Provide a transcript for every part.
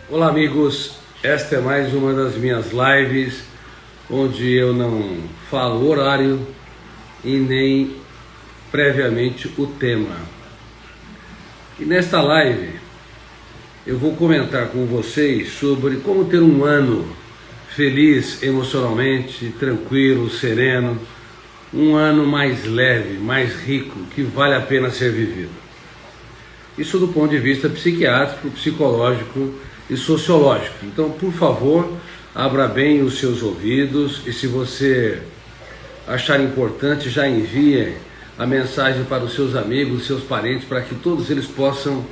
Olá amigos, esta é mais uma das minhas lives onde eu não falo o horário e nem previamente o tema. E nesta live eu vou comentar com vocês sobre como ter um ano feliz emocionalmente, tranquilo, sereno, um ano mais leve, mais rico, que vale a pena ser vivido. Isso do ponto de vista psiquiátrico, psicológico e sociológico. Então, por favor, abra bem os seus ouvidos e se você achar importante, já envie a mensagem para os seus amigos, seus parentes, para que todos eles possam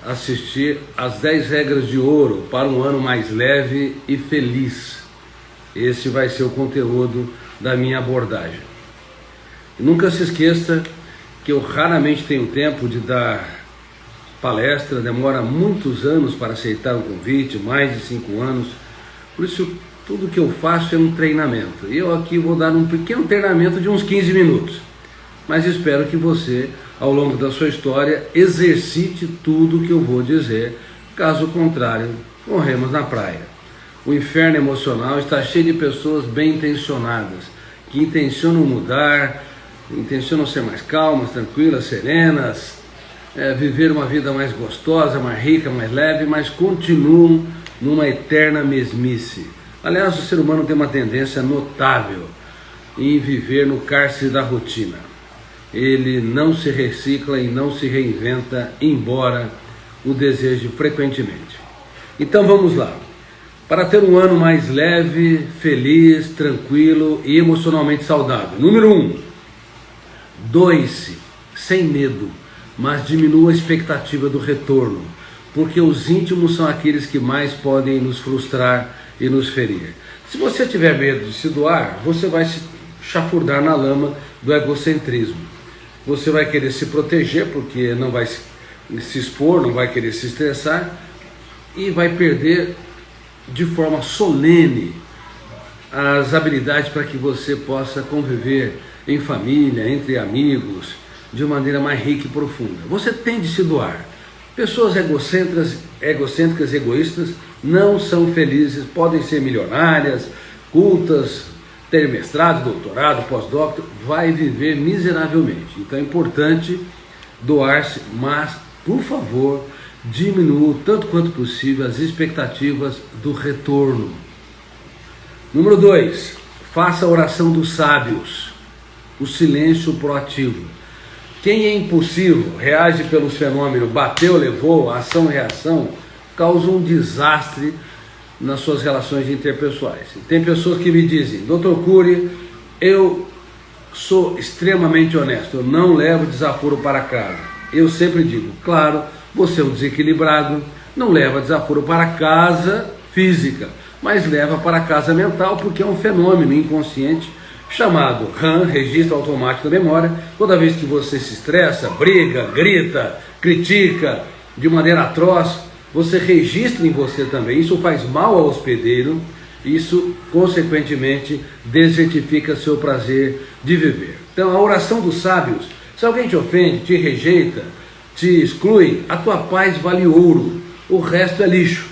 assistir às 10 regras de ouro para um ano mais leve e feliz. Esse vai ser o conteúdo da minha abordagem. E nunca se esqueça que eu raramente tenho tempo de dar palestra, demora muitos anos para aceitar um convite, mais de 5 anos, por isso tudo que eu faço é um treinamento. E eu aqui vou dar um pequeno treinamento de uns 15 minutos, mas espero que você, ao longo da sua história, exercite tudo que eu vou dizer, caso contrário, morremos na praia. O inferno emocional está cheio de pessoas bem intencionadas, que intencionam mudar, intencionam ser mais calmas, tranquilas, serenas, viver uma vida mais gostosa, mais rica, mais leve, mas continuam numa eterna mesmice. Aliás, o ser humano tem uma tendência notável em viver no cárcere da rotina. Ele não se recicla e não se reinventa, embora o deseje frequentemente. Então vamos lá. Para ter um ano mais leve, feliz, tranquilo e emocionalmente saudável. Número 1. Doe-se sem medo, mas diminua a expectativa do retorno, porque os íntimos são aqueles que mais podem nos frustrar e nos ferir. Se você tiver medo de se doar, você vai se chafurdar na lama do egocentrismo. Você vai querer se proteger, porque não vai se expor, não vai querer se estressar, e vai perder de forma solene as habilidades para que você possa conviver em família, entre amigos, de maneira mais rica e profunda. Você tem de se doar. Pessoas egocêntricas, egoístas, não são felizes, podem ser milionárias, cultas, ter mestrado, doutorado, pós-doutor, vai viver miseravelmente. Então é importante doar-se, mas, por favor, diminua tanto quanto possível as expectativas do retorno. Número 2, faça a oração dos sábios, o silêncio proativo. Quem é impulsivo, reage pelos fenômenos, bateu, levou, ação-reação, causa um desastre nas suas relações interpessoais. Tem pessoas que me dizem: Dr. Cury, eu sou extremamente honesto, eu não levo desaforo para casa. Eu sempre digo, claro, você é um desequilibrado, não leva desaforo para casa física, mas leva para casa mental, porque é um fenômeno inconsciente chamado RAM, registro automático da memória. Toda vez que você se estressa, briga, grita, critica de maneira atroz, você registra em você também. Isso faz mal ao hospedeiro, isso consequentemente desertifica seu prazer de viver. Então a oração dos sábios: se alguém te ofende, te rejeita, te exclui, a tua paz vale ouro, o resto é lixo.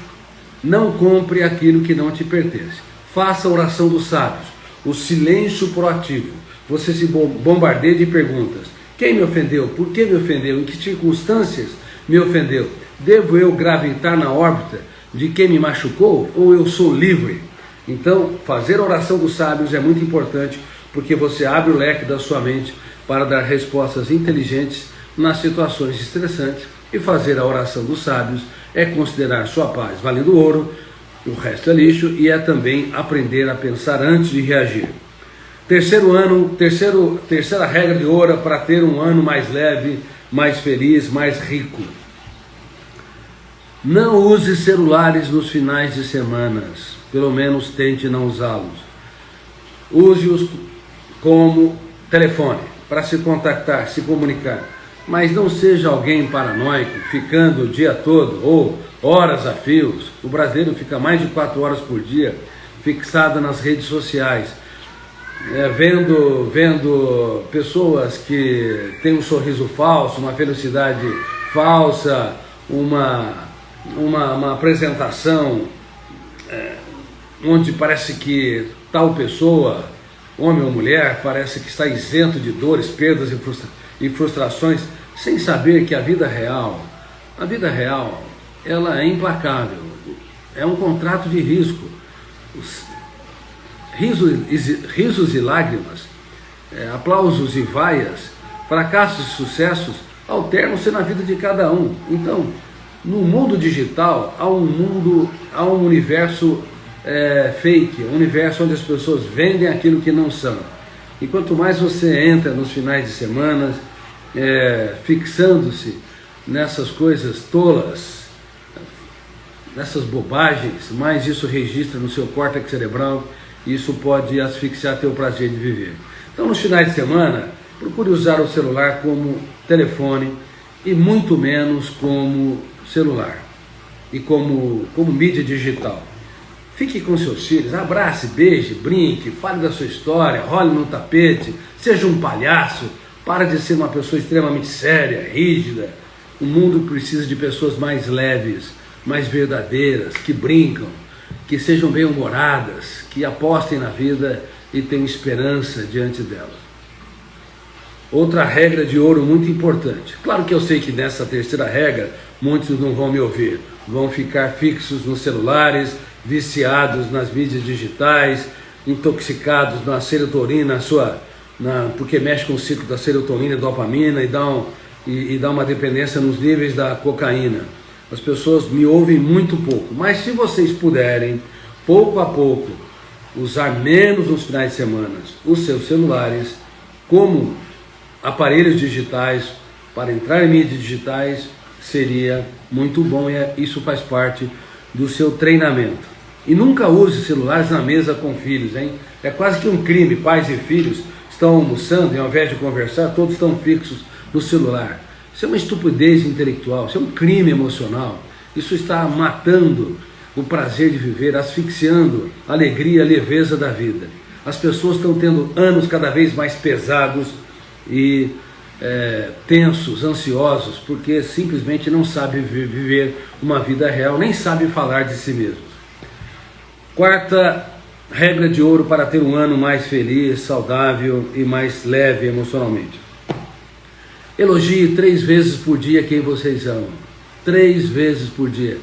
Não compre aquilo que não te pertence. Faça a oração dos sábios, o silêncio proativo. Você se bombardeia de perguntas: quem me ofendeu? Por que me ofendeu? Em que circunstâncias me ofendeu? Devo eu gravitar na órbita de quem me machucou ou eu sou livre? Então, fazer a oração dos sábios é muito importante, porque você abre o leque da sua mente para dar respostas inteligentes nas situações estressantes. E fazer a oração dos sábios é considerar sua paz valendo ouro, o resto é lixo, e é também aprender a pensar antes de reagir. Terceira regra de ouro para ter um ano mais leve, mais feliz, mais rico. Não use celulares nos finais de semanas, pelo menos tente não usá-los. Use-os como telefone, para se contactar, se comunicar. Mas não seja alguém paranoico, ficando o dia todo, ou horas a fios. O brasileiro fica mais de 4 horas por dia fixado nas redes sociais, vendo pessoas que têm um sorriso falso, uma felicidade falsa, uma uma apresentação onde parece que tal pessoa, homem ou mulher, parece que está isento de dores, perdas e frustrações, sem saber que a vida real, ela é implacável, é um contrato de risco. Risos e lágrimas, aplausos e vaias, fracassos e sucessos alternam-se na vida de cada um. Então, no mundo digital há um universo fake, um universo onde as pessoas vendem aquilo que não são. E quanto mais você entra nos finais de semana, fixando-se nessas coisas tolas, nessas bobagens, mais isso registra no seu córtex cerebral e isso pode asfixiar teu prazer de viver. Então, nos finais de semana, procure usar o celular como telefone e muito menos como celular e como mídia digital. Fique com seus filhos, abrace, beije, brinque, fale da sua história, role no tapete, seja um palhaço, para de ser uma pessoa extremamente séria, rígida. O mundo precisa de pessoas mais leves, mais verdadeiras, que brincam, que sejam bem-humoradas, que apostem na vida e tenham esperança diante dela. Outra regra de ouro muito importante. Claro que eu sei que nessa terceira regra, muitos não vão me ouvir, vão ficar fixos nos celulares, viciados nas mídias digitais, intoxicados na serotonina, porque mexe com o ciclo da serotonina e dopamina e dá uma dependência nos níveis da cocaína. As pessoas me ouvem muito pouco, mas se vocês puderem, pouco a pouco, usar menos nos finais de semana os seus celulares como aparelhos digitais para entrar em mídias digitais, seria muito bom e isso faz parte do seu treinamento. E nunca use celulares na mesa com filhos, hein? É quase que um crime, pais e filhos estão almoçando e ao invés de conversar, todos estão fixos no celular. Isso é uma estupidez intelectual, isso é um crime emocional. Isso está matando o prazer de viver, asfixiando a alegria, a leveza da vida. As pessoas estão tendo anos cada vez mais pesados e tensos, ansiosos, porque simplesmente não sabem viver uma vida real, nem sabem falar de si mesmos. Quarta regra de ouro para ter um ano mais feliz, saudável e mais leve emocionalmente. Elogie 3 vezes por dia quem vocês amam. 3 vezes por dia.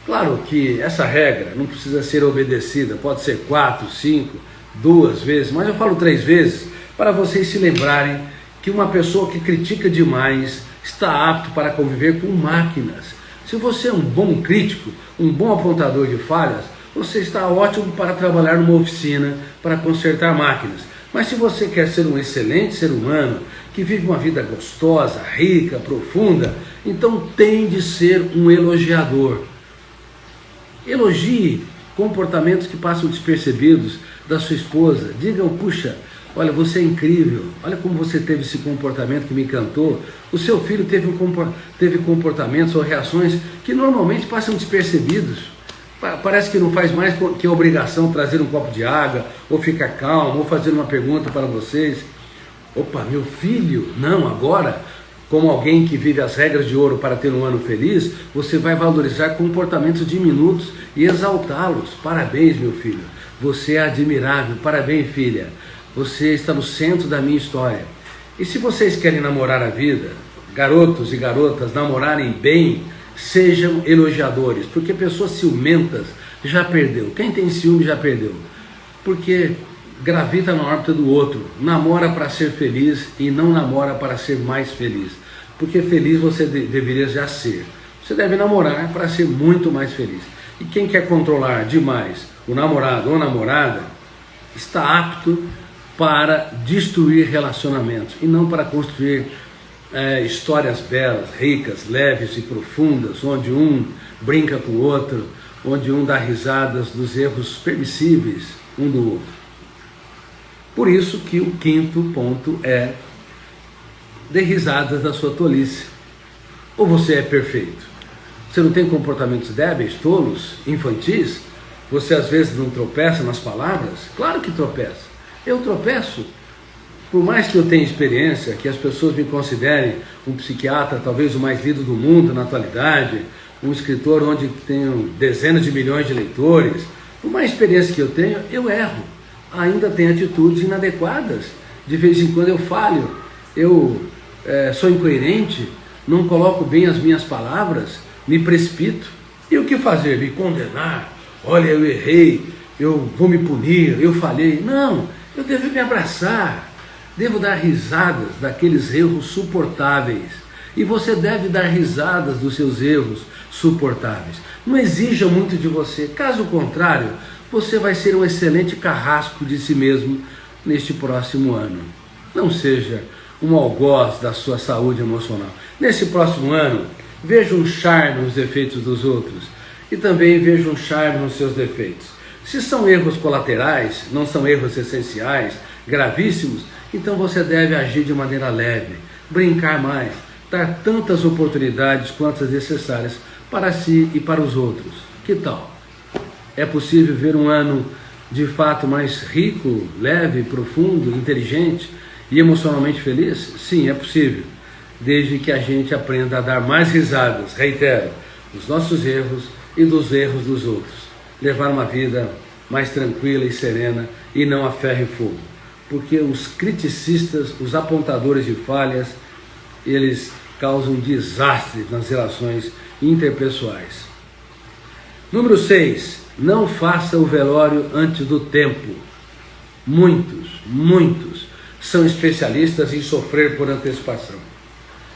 Claro que essa regra não precisa ser obedecida, pode ser 4, 5, 2 vezes, mas eu falo 3 vezes para vocês se lembrarem que uma pessoa que critica demais está apto para conviver com máquinas. Se você é um bom crítico, um bom apontador de falhas, você está ótimo para trabalhar numa oficina para consertar máquinas. Mas se você quer ser um excelente ser humano, que vive uma vida gostosa, rica, profunda, então tem de ser um elogiador. Elogie comportamentos que passam despercebidos da sua esposa. Digam, puxa, olha, você é incrível, olha como você teve esse comportamento que me encantou. O seu filho teve comportamentos ou reações que normalmente passam despercebidos. Parece que não faz mais que a obrigação trazer um copo de água, ou ficar calmo, ou fazer uma pergunta para vocês. Opa, meu filho, não, agora, como alguém que vive as regras de ouro para ter um ano feliz, você vai valorizar comportamentos diminutos e exaltá-los. Parabéns, meu filho, você é admirável, parabéns, filha, você está no centro da minha história. E se vocês querem namorar a vida, garotos e garotas, namorarem bem, sejam elogiadores, porque pessoas ciumentas já perdeu. Quem tem ciúme já perdeu, porque gravita na órbita do outro, namora para ser feliz e não namora para ser mais feliz, porque feliz você deveria já ser. Você deve namorar para ser muito mais feliz. E quem quer controlar demais o namorado ou namorada está apto para destruir relacionamentos e não para construir histórias belas, ricas, leves e profundas, onde um brinca com o outro, onde um dá risadas dos erros permissíveis um do outro. Por isso que o quinto ponto é: dê risadas da sua tolice. Ou você é perfeito? Você não tem comportamentos débeis, tolos, infantis? Você às vezes não tropeça nas palavras? Claro que tropeça. Eu tropeço. Por mais que eu tenha experiência, que as pessoas me considerem um psiquiatra, talvez o mais lido do mundo na atualidade, um escritor onde tenho dezenas de milhões de leitores, por mais experiência que eu tenho, eu erro. Ainda tenho atitudes inadequadas. De vez em quando eu falho, eu sou incoerente, não coloco bem as minhas palavras, me precipito. E o que fazer? Me condenar? Olha, eu errei, eu vou me punir, eu falhei. Não, eu devo me abraçar, devo dar risadas daqueles erros suportáveis. E você deve dar risadas dos seus erros suportáveis. Não exija muito de você, caso contrário, você vai ser um excelente carrasco de si mesmo neste próximo ano. Não seja um algoz da sua saúde emocional. Nesse próximo ano, veja um charme nos defeitos dos outros e também veja um charme nos seus defeitos. Se são erros colaterais, não são erros essenciais, gravíssimos, então você deve agir de maneira leve, brincar mais, dar tantas oportunidades quantas necessárias para si e para os outros. Que tal? É possível ver um ano de fato mais rico, leve, profundo, inteligente e emocionalmente feliz? Sim, é possível, desde que a gente aprenda a dar mais risadas, reitero, dos nossos erros e dos erros dos outros. Levar uma vida mais tranquila e serena e não a ferro e fogo. Porque os criticistas, os apontadores de falhas, eles causam desastre nas relações interpessoais. Número 6. Não faça o velório antes do tempo. Muitos são especialistas em sofrer por antecipação.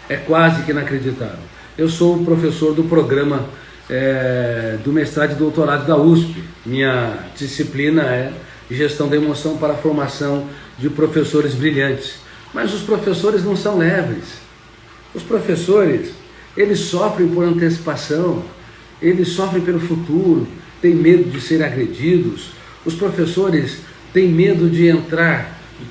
É quase que inacreditável. Eu sou professor do programa do mestrado e doutorado da USP. Minha disciplina é gestão da emoção para a formação de professores brilhantes. Mas os professores não são leves. Os professores, eles sofrem por antecipação, eles sofrem pelo futuro, têm medo de ser agredidos. Os professores têm medo de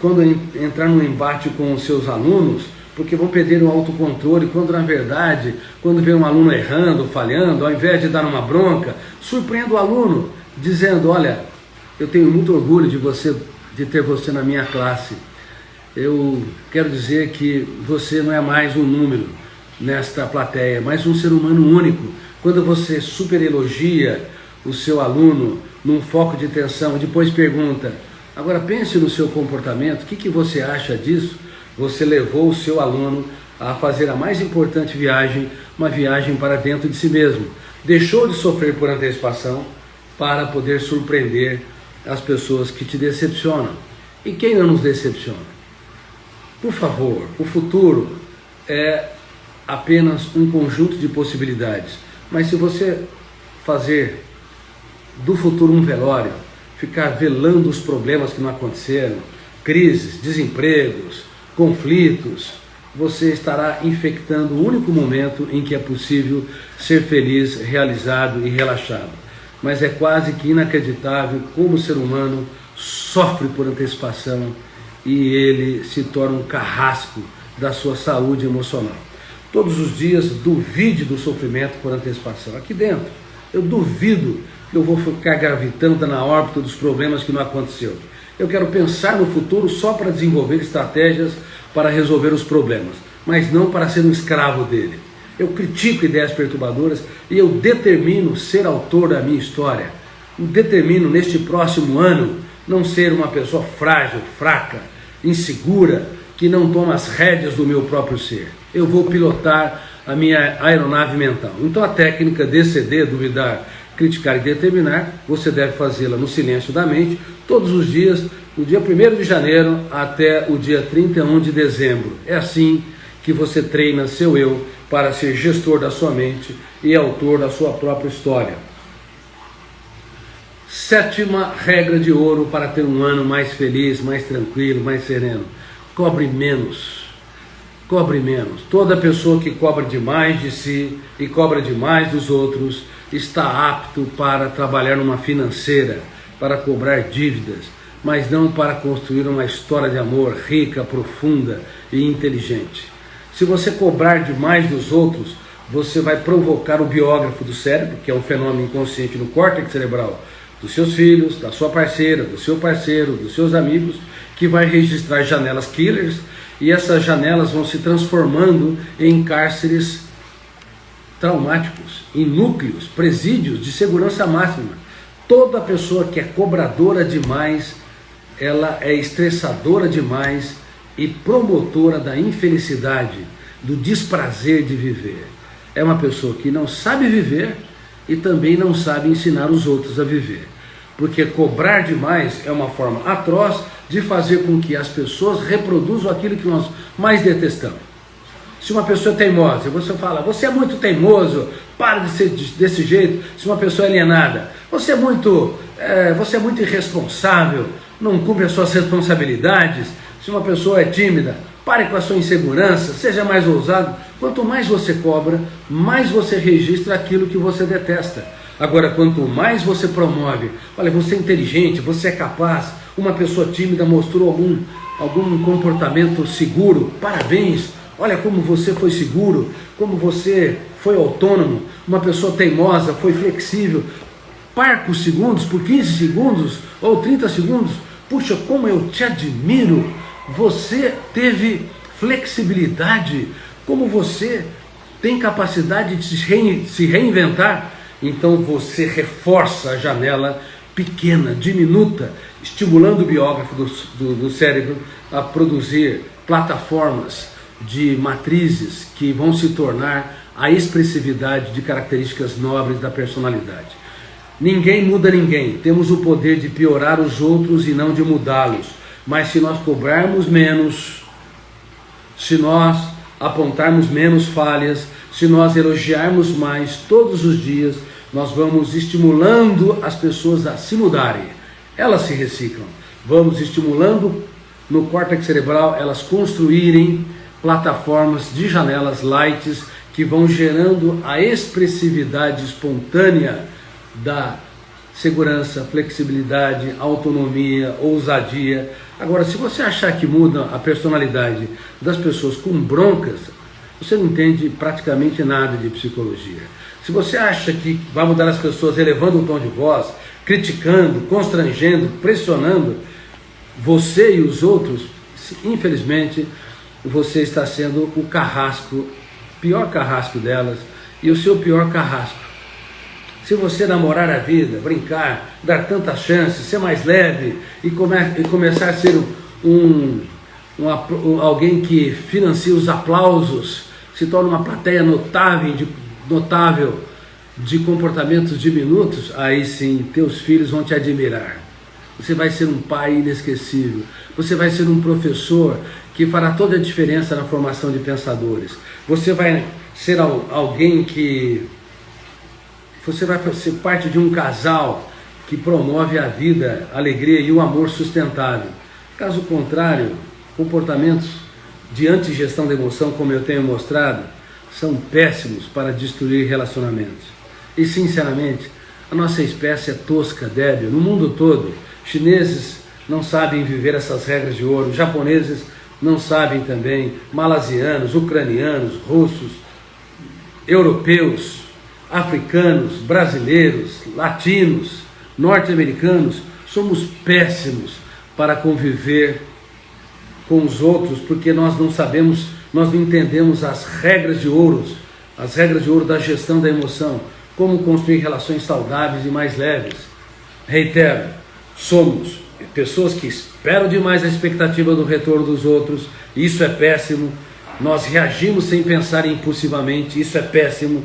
quando entrar num embate com os seus alunos, porque vão perder o autocontrole, quando na verdade, quando vê um aluno errando, falhando, ao invés de dar uma bronca, surpreende o aluno, dizendo: olha, eu tenho muito orgulho de ter você na minha classe. Eu quero dizer que você não é mais um número nesta plateia, mas um ser humano único. Quando você super elogia o seu aluno num foco de atenção e depois pergunta: agora pense no seu comportamento, o que você acha disso? Você levou o seu aluno a fazer a mais importante viagem, uma viagem para dentro de si mesmo. Deixou de sofrer por antecipação para poder surpreender as pessoas que te decepcionam. E quem não nos decepciona? Por favor, o futuro é apenas um conjunto de possibilidades. Mas se você fazer do futuro um velório, ficar velando os problemas que não aconteceram, crises, desempregos, conflitos, você estará infectando o único momento em que é possível ser feliz, realizado e relaxado. Mas é quase que inacreditável como o ser humano sofre por antecipação e ele se torna um carrasco da sua saúde emocional. Todos os dias duvide do sofrimento por antecipação. Aqui dentro, eu duvido que eu vou ficar gravitando na órbita dos problemas que não aconteceu. Eu quero pensar no futuro só para desenvolver estratégias para resolver os problemas, mas não para ser um escravo dele. Eu critico ideias perturbadoras e eu determino ser autor da minha história. Eu determino neste próximo ano não ser uma pessoa frágil, fraca, insegura, que não toma as rédeas do meu próprio ser. Eu vou pilotar a minha aeronave mental. Então a técnica DCD, duvidar, criticar e determinar, você deve fazê-la no silêncio da mente, todos os dias, do dia 1º de janeiro até o dia 31 de dezembro. É assim que você treina seu eu para ser gestor da sua mente e autor da sua própria história. 7ª regra de ouro para ter um ano mais feliz, mais tranquilo, mais sereno: cobre menos. Cobre menos. Toda pessoa que cobra demais de si e cobra demais dos outros está apto para trabalhar numa financeira, para cobrar dívidas, mas não para construir uma história de amor rica, profunda e inteligente. Se você cobrar demais dos outros, você vai provocar o biógrafo do cérebro, que é um fenômeno inconsciente no córtex cerebral dos seus filhos, da sua parceira, do seu parceiro, dos seus amigos, que vai registrar janelas killers, e essas janelas vão se transformando em cárceres traumáticos, em núcleos, presídios de segurança máxima. Toda pessoa que é cobradora demais, ela é estressadora demais e promotora da infelicidade, do desprazer de viver. É uma pessoa que não sabe viver e também não sabe ensinar os outros a viver. Porque cobrar demais é uma forma atroz de fazer com que as pessoas reproduzam aquilo que nós mais detestamos. Se uma pessoa é teimosa, você fala, você é muito teimoso, para de ser desse jeito. Se uma pessoa é alienada, você é muito irresponsável, não cumpre as suas responsabilidades. Se uma pessoa é tímida, pare com a sua insegurança, seja mais ousado. Quanto mais você cobra, mais você registra aquilo que você detesta. Agora, quanto mais você promove, olha, você é inteligente, você é capaz, uma pessoa tímida mostrou algum comportamento seguro, parabéns, olha como você foi seguro, como você foi autônomo, uma pessoa teimosa, foi flexível, parcos segundos, por 15 segundos ou 30 segundos, puxa, como eu te admiro, você teve flexibilidade, como você tem capacidade de se reinventar. Então você reforça a janela pequena, diminuta, estimulando o biógrafo do cérebro a produzir plataformas de matrizes que vão se tornar a expressividade de características nobres da personalidade. Ninguém muda ninguém, temos o poder de piorar os outros e não de mudá-los, mas se nós cobrarmos menos, se nós apontarmos menos falhas, se nós elogiarmos mais todos os dias, nós vamos estimulando as pessoas a se mudarem, elas se reciclam, vamos estimulando no córtex cerebral elas construírem plataformas de janelas lights que vão gerando a expressividade espontânea da segurança, flexibilidade, autonomia, ousadia. Agora, se você achar que muda a personalidade das pessoas com broncas, você não entende praticamente nada de psicologia. Se você acha que vai mudar as pessoas elevando o tom de voz, criticando, constrangendo, pressionando você e os outros, infelizmente, você está sendo o carrasco, pior carrasco delas e o seu pior carrasco. Se você namorar a vida, brincar, dar tantas chances, ser mais leve e começar a ser alguém que financia os aplausos, se torna uma plateia notável de comportamentos diminutos, aí sim, teus filhos vão te admirar. Você vai ser um pai inesquecível, você vai ser um professor que fará toda a diferença na formação de pensadores. Você vai ser alguém que... Você vai ser parte de um casal que promove a vida, a alegria e o amor sustentável. Caso contrário, comportamentos de antigestão da emoção, como eu tenho mostrado, são péssimos para destruir relacionamentos. E, sinceramente, a nossa espécie é tosca, débil. No mundo todo, chineses não sabem viver essas regras de ouro, japoneses não sabem também, malasianos, ucranianos, russos, europeus, africanos, brasileiros, latinos, norte-americanos, somos péssimos para conviver com os outros, porque nós não sabemos, nós não entendemos as regras de ouro da gestão da emoção, como construir relações saudáveis e mais leves. Reitero, somos pessoas que esperam demais a expectativa do retorno dos outros, isso é péssimo. Nós reagimos sem pensar impulsivamente, isso é péssimo.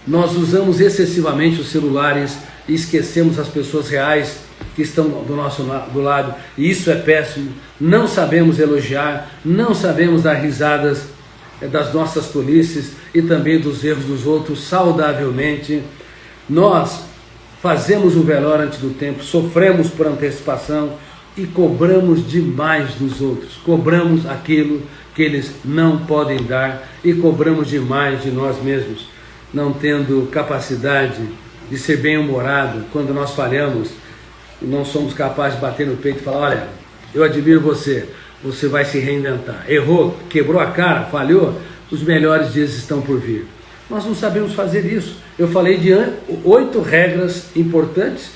Nós usamos excessivamente os celulares e esquecemos as pessoas reais que estão do lado, e isso é péssimo. Não sabemos elogiar, não sabemos dar risadas das nossas tolices e também dos erros dos outros saudavelmente. Nós fazemos o velório antes do tempo, sofremos por antecipação e cobramos demais dos outros, cobramos aquilo que eles não podem dar e cobramos demais de nós mesmos, não tendo capacidade de ser bem-humorado. Quando nós falhamos, não somos capazes de bater no peito e falar, olha, eu admiro você, você vai se reinventar. Errou, quebrou a cara, falhou, os melhores dias estão por vir. Nós não sabemos fazer isso. Eu falei de 8 regras importantes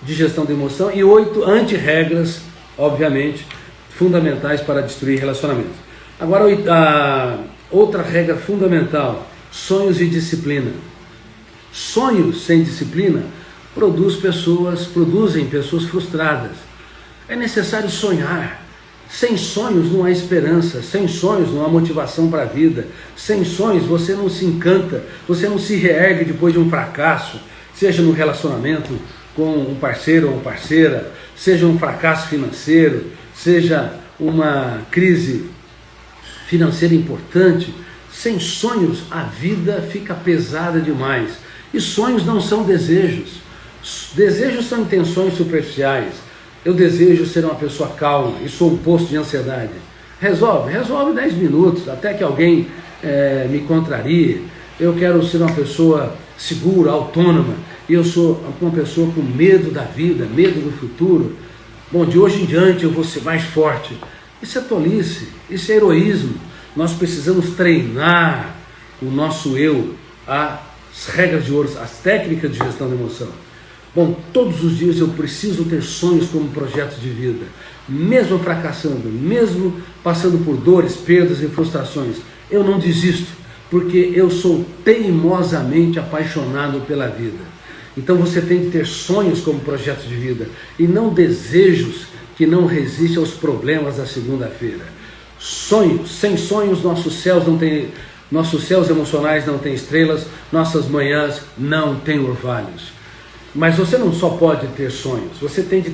de gestão da emoção e 8 anti-regras, obviamente, fundamentais para destruir relacionamentos. Agora, a outra regra fundamental sonhos e disciplina. Sonhos sem disciplina produzem pessoas frustradas. É necessário sonhar. Sem sonhos não há esperança, sem sonhos não há motivação para a vida, sem sonhos você não se encanta, você não se reergue depois de um fracasso, seja no relacionamento com um parceiro ou uma parceira, seja um fracasso financeiro, seja uma crise financeira importante. Sem sonhos a vida fica pesada demais. E sonhos não são desejos. Desejos são intenções superficiais. Eu desejo ser uma pessoa calma e sou um poço de ansiedade. Resolve 10 minutos, até que alguém me contrarie. Eu quero ser uma pessoa segura, autônoma, e eu sou uma pessoa com medo da vida, medo do futuro. Bom, de hoje em diante eu vou ser mais forte. Isso é tolice, isso é heroísmo. Nós precisamos treinar o nosso eu, as regras de ouro, as técnicas de gestão da emoção. Bom, todos os dias eu preciso ter sonhos como projetos de vida, mesmo fracassando, mesmo passando por dores, perdas e frustrações, eu não desisto, porque eu sou teimosamente apaixonado pela vida. Então você tem que ter sonhos como projetos de vida, e não desejos que não resistem aos problemas da segunda-feira. Sonhos, sem sonhos nossos céus emocionais não têm estrelas, nossas manhãs não têm orvalhos. Mas você não só pode ter sonhos, você tem de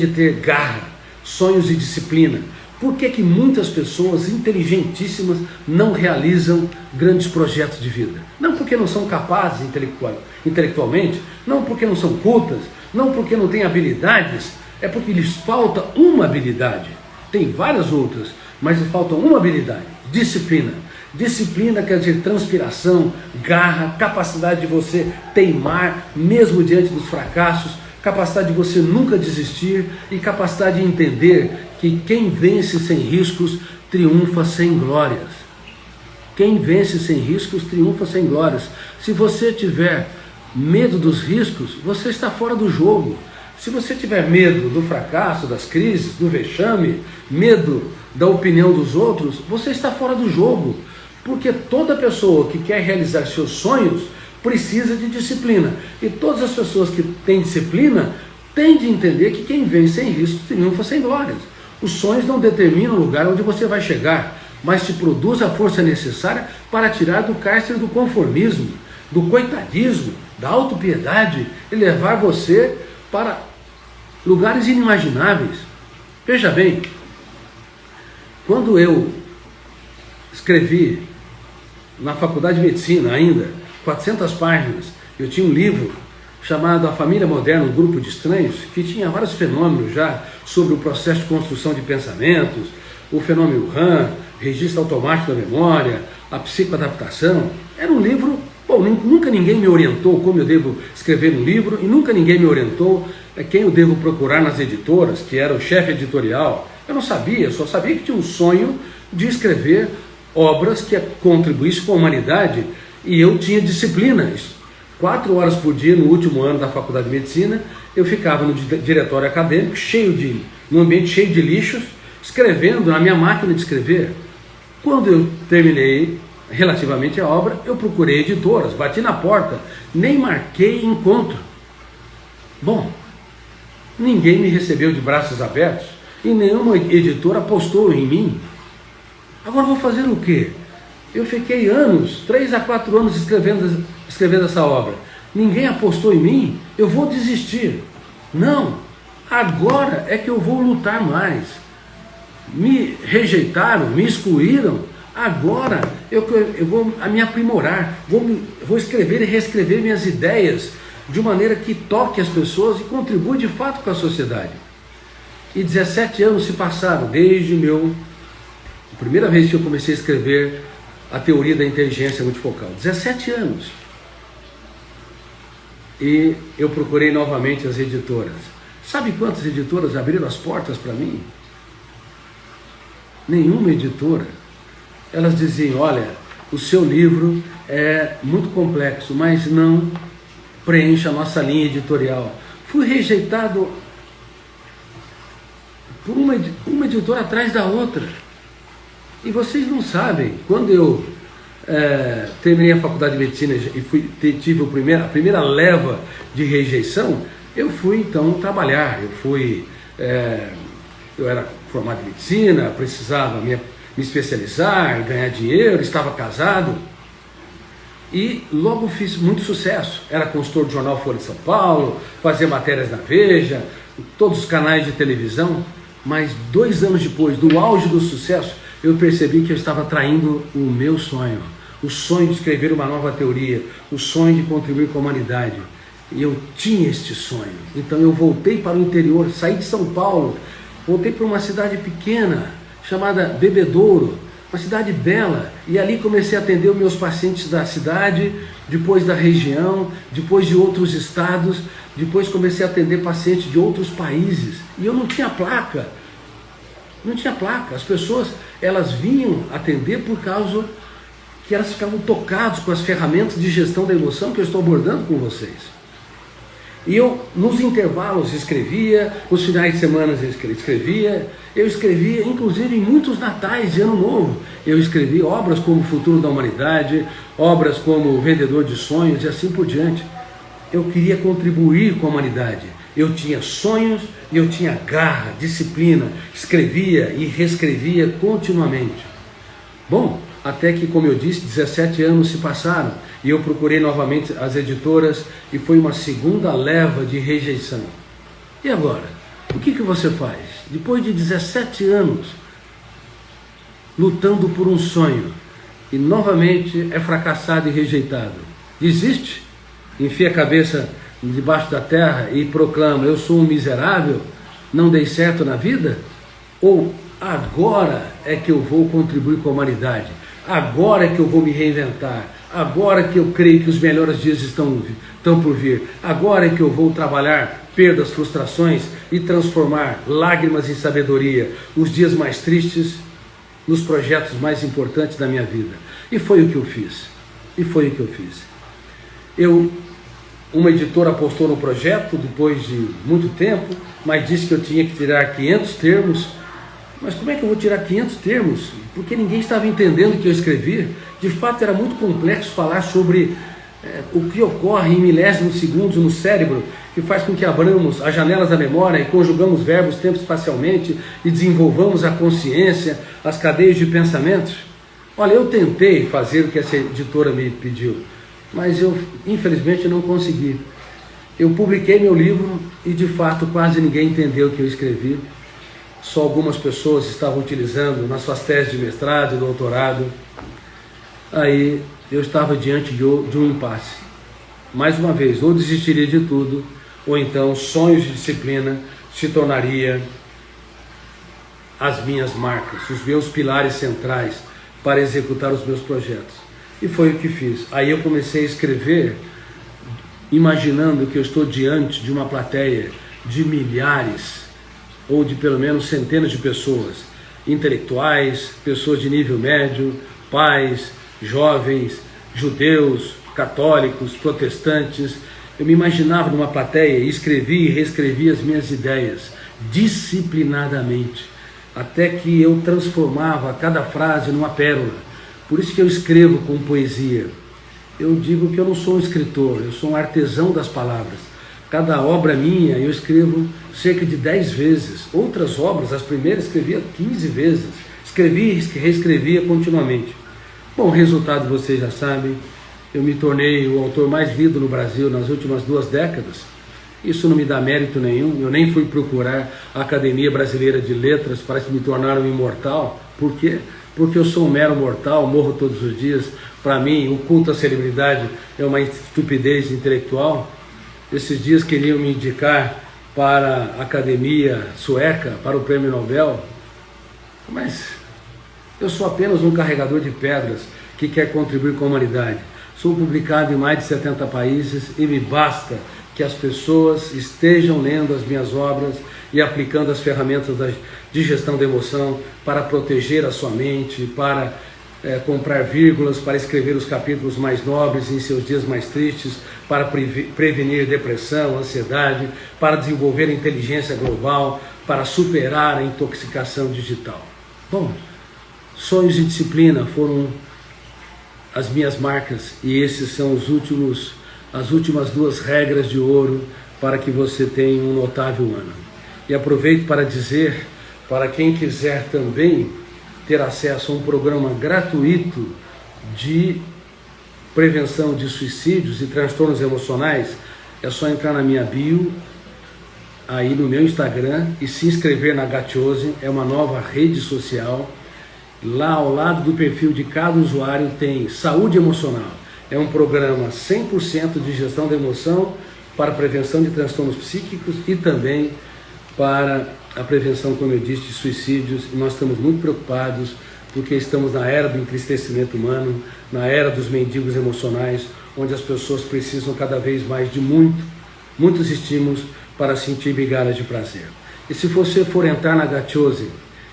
ter garra, sonhos e disciplina. Por que muitas pessoas inteligentíssimas não realizam grandes projetos de vida? Não porque não são capazes intelectualmente, não porque não são cultas, não porque não têm habilidades, é porque lhes falta uma habilidade. Tem várias outras, mas lhes falta uma habilidade: disciplina. Disciplina quer dizer transpiração, garra, capacidade de você teimar mesmo diante dos fracassos, capacidade de você nunca desistir e capacidade de entender que quem vence sem riscos triunfa sem glórias. Quem vence sem riscos triunfa sem glórias. Se você tiver medo dos riscos, você está fora do jogo. Se você tiver medo do fracasso, das crises, do vexame, medo da opinião dos outros, você está fora do jogo. Porque toda pessoa que quer realizar seus sonhos precisa de disciplina. E todas as pessoas que têm disciplina têm de entender que quem vence sem risco triunfa sem glórias. Os sonhos não determinam o lugar onde você vai chegar, mas te produz a força necessária para tirar do cárcere do conformismo, do coitadismo, da autopiedade e levar você para lugares inimagináveis. Veja bem, quando eu escrevi na faculdade de medicina ainda, 400 páginas, eu tinha um livro chamado A Família Moderna, um Grupo de Estranhos, que tinha vários fenômenos já sobre o processo de construção de pensamentos, o fenômeno RAM, registro automático da memória, a psicoadaptação. Era um livro, bom, nunca ninguém me orientou como eu devo escrever um livro, e nunca ninguém me orientou quem eu devo procurar nas editoras, que era o chefe editorial. Eu não sabia, eu só sabia que tinha um sonho de escrever obras que contribuíssem com a humanidade, e eu tinha disciplina. 4 horas por dia no último ano da faculdade de medicina, eu ficava no diretório acadêmico, num ambiente cheio de lixos, escrevendo na minha máquina de escrever. Quando eu terminei relativamente a obra, eu procurei editoras, bati na porta, nem marquei encontro. Bom, ninguém me recebeu de braços abertos e nenhuma editora apostou em mim. Agora vou fazer o quê? Eu fiquei 3 a 4 anos escrevendo essa obra. Ninguém apostou em mim, eu vou desistir. Não, agora é que eu vou lutar mais. Me rejeitaram, me excluíram, agora eu vou me aprimorar, vou escrever e reescrever minhas ideias de maneira que toque as pessoas e contribua de fato com a sociedade. E 17 anos se passaram desde a primeira vez que eu comecei a escrever a teoria da inteligência multifocal. 17 anos. E eu procurei novamente as editoras. Sabe quantas editoras abriram as portas para mim? Nenhuma editora. Elas diziam: olha, o seu livro é muito complexo, mas não preenche a nossa linha editorial. Fui rejeitado por uma editora atrás da outra. E vocês não sabem, quando eu terminei a faculdade de medicina e tive a primeira leva de rejeição, eu fui então trabalhar. Eu era formado em medicina, precisava me especializar, ganhar dinheiro, estava casado e logo fiz muito sucesso. Era consultor do jornal Folha de São Paulo, fazia matérias na Veja, todos os canais de televisão, mas 2 anos depois do auge do sucesso, eu percebi que eu estava traindo o meu sonho, o sonho de escrever uma nova teoria, o sonho de contribuir com a humanidade. E eu tinha este sonho, então eu voltei para o interior, saí de São Paulo, voltei para uma cidade pequena, chamada Bebedouro, uma cidade bela, e ali comecei a atender os meus pacientes da cidade, depois da região, depois de outros estados, depois comecei a atender pacientes de outros países, e eu não tinha placa, as pessoas, elas vinham atender por causa que elas ficavam tocadas com as ferramentas de gestão da emoção que eu estou abordando com vocês. E eu, nos intervalos, escrevia, nos finais de semana eu escrevia inclusive em muitos natais de Ano Novo. Eu escrevi obras como O Futuro da Humanidade, obras como O Vendedor de Sonhos e assim por diante. Eu queria contribuir com a humanidade. Eu tinha sonhos e eu tinha garra, disciplina, escrevia e reescrevia continuamente. Bom, até que, como eu disse, 17 anos se passaram e eu procurei novamente as editoras e foi uma segunda leva de rejeição. E agora? O que você faz? Depois de 17 anos lutando por um sonho e novamente é fracassado e rejeitado, desiste? Enfia a cabeça debaixo da terra e proclama: eu sou um miserável, não dei certo na vida? Ou agora é que eu vou contribuir com a humanidade? Agora é que eu vou me reinventar, agora que eu creio que os melhores dias estão por vir, agora é que eu vou trabalhar perdas, frustrações e transformar lágrimas em sabedoria, os dias mais tristes nos projetos mais importantes da minha vida. E foi o que eu fiz, Uma editora apostou no projeto depois de muito tempo, mas disse que eu tinha que tirar 500 termos. Mas como é que eu vou tirar 500 termos? Porque ninguém estava entendendo o que eu escrevia. De fato, era muito complexo falar sobre o que ocorre em milésimos de segundos no cérebro, que faz com que abramos as janelas da memória e conjugamos verbos tempo-espacialmente e desenvolvamos a consciência, as cadeias de pensamentos. Olha, eu tentei fazer o que essa editora me pediu, mas eu, infelizmente, não consegui. Eu publiquei meu livro e, de fato, quase ninguém entendeu o que eu escrevi. Só algumas pessoas estavam utilizando nas suas teses de mestrado e doutorado. Aí eu estava diante de um impasse. Mais uma vez, ou desistiria de tudo, ou então sonhos de disciplina se tornaria as minhas marcas, os meus pilares centrais para executar os meus projetos. E foi o que fiz. Aí eu comecei a escrever, imaginando que eu estou diante de uma plateia de milhares, ou de pelo menos centenas de pessoas, intelectuais, pessoas de nível médio, pais, jovens, judeus, católicos, protestantes. Eu me imaginava numa plateia e escrevi e reescrevi as minhas ideias, disciplinadamente, até que eu transformava cada frase numa pérola. Por isso que eu escrevo com poesia. Eu digo que eu não sou um escritor, eu sou um artesão das palavras. Cada obra minha eu escrevo cerca de 10 vezes. Outras obras, as primeiras, escrevia 15 vezes. Escrevi e reescrevia continuamente. Bom, o resultado vocês já sabem. Eu me tornei o autor mais lido no Brasil nas últimas 2 décadas. Isso não me dá mérito nenhum. Eu nem fui procurar a Academia Brasileira de Letras para me tornar um imortal. Por quê? Porque eu sou um mero mortal, morro todos os dias. Para mim, o culto à celebridade é uma estupidez intelectual. Esses dias queriam me indicar para a Academia Sueca, para o Prêmio Nobel, mas eu sou apenas um carregador de pedras que quer contribuir com a humanidade. Sou publicado em mais de 70 países e me basta que as pessoas estejam lendo as minhas obras e aplicando as ferramentas de gestão da emoção para proteger a sua mente, para comprar vírgulas, para escrever os capítulos mais nobres em seus dias mais tristes, para prevenir depressão, ansiedade, para desenvolver inteligência global, para superar a intoxicação digital. Bom, sonhos e disciplina foram as minhas marcas, e esses são as últimas 2 regras de ouro para que você tenha um notável ano. E aproveito para dizer, para quem quiser também ter acesso a um programa gratuito de prevenção de suicídios e transtornos emocionais, é só entrar na minha bio, aí no meu Instagram, e se inscrever na Gatiosi, é uma nova rede social. Lá ao lado do perfil de cada usuário tem saúde emocional. É um programa 100% de gestão da emoção para prevenção de transtornos psíquicos e também para a prevenção, como eu disse, de suicídios. E nós estamos muito preocupados porque estamos na era do entristecimento humano, na era dos mendigos emocionais, onde as pessoas precisam cada vez mais de muitos estímulos para sentir migalhas de prazer. E se você for entrar na Gatiosi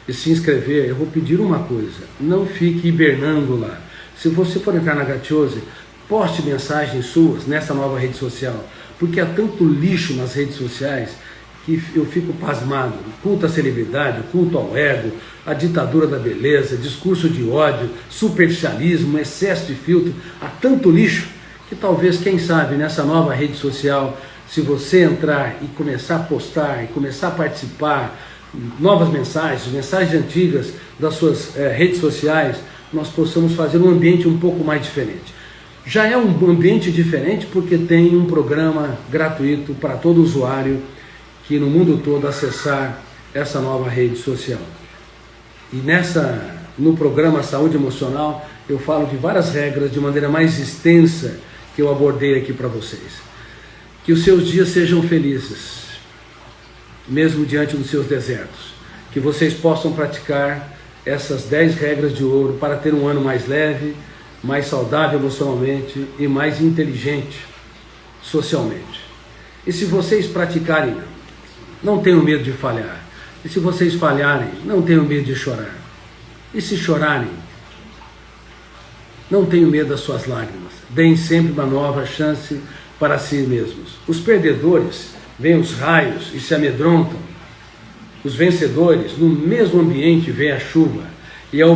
e se inscrever, eu vou pedir uma coisa: não fique hibernando lá. Se você for entrar na Gatiosi, poste mensagens suas nessa nova rede social, porque há tanto lixo nas redes sociais que eu fico pasmado. Culto à celebridade, culto ao ego, a ditadura da beleza, discurso de ódio, superficialismo, excesso de filtro. Há tanto lixo que talvez, quem sabe, nessa nova rede social, se você entrar e começar a postar e começar a participar, novas mensagens antigas das suas redes sociais, nós possamos fazer um ambiente um pouco mais diferente. Já é um ambiente diferente porque tem um programa gratuito para todo usuário que no mundo todo acessar essa nova rede social. E no programa Saúde Emocional eu falo de várias regras de maneira mais extensa que eu abordei aqui para vocês. Que os seus dias sejam felizes, mesmo diante dos seus desertos. Que vocês possam praticar essas 10 regras de ouro para ter um ano mais leve, mais saudável emocionalmente e mais inteligente socialmente. E se vocês praticarem, não tenham medo de falhar. E se vocês falharem, não tenham medo de chorar. E se chorarem, não tenham medo das suas lágrimas. Deem sempre uma nova chance para si mesmos. Os perdedores veem os raios e se amedrontam. Os vencedores, no mesmo ambiente, veem a chuva e a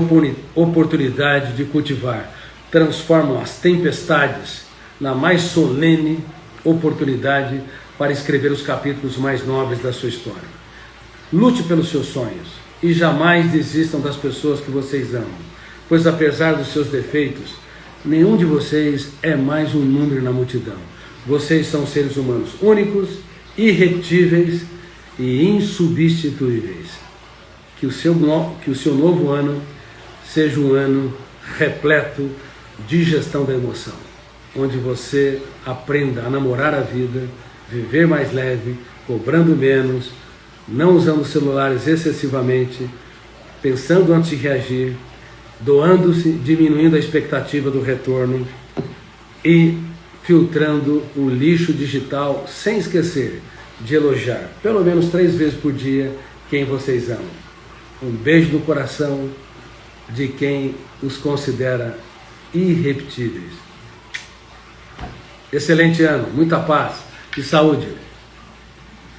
oportunidade de cultivar. Transformam as tempestades na mais solene oportunidade para escrever os capítulos mais nobres da sua história. Lute pelos seus sonhos e jamais desistam das pessoas que vocês amam, pois apesar dos seus defeitos, nenhum de vocês é mais um número na multidão. Vocês são seres humanos únicos, irrepetíveis e insubstituíveis. Que o seu novo ano seja um ano repleto de gestão da emoção, onde você aprenda a namorar a vida, viver mais leve, cobrando menos, não usando celulares excessivamente, pensando antes de reagir, doando-se, diminuindo a expectativa do retorno e filtrando o lixo digital, sem esquecer de elogiar pelo menos 3 vezes por dia quem vocês amam. Um beijo no coração de quem os considera irrepetíveis. Excelente ano, muita paz e saúde.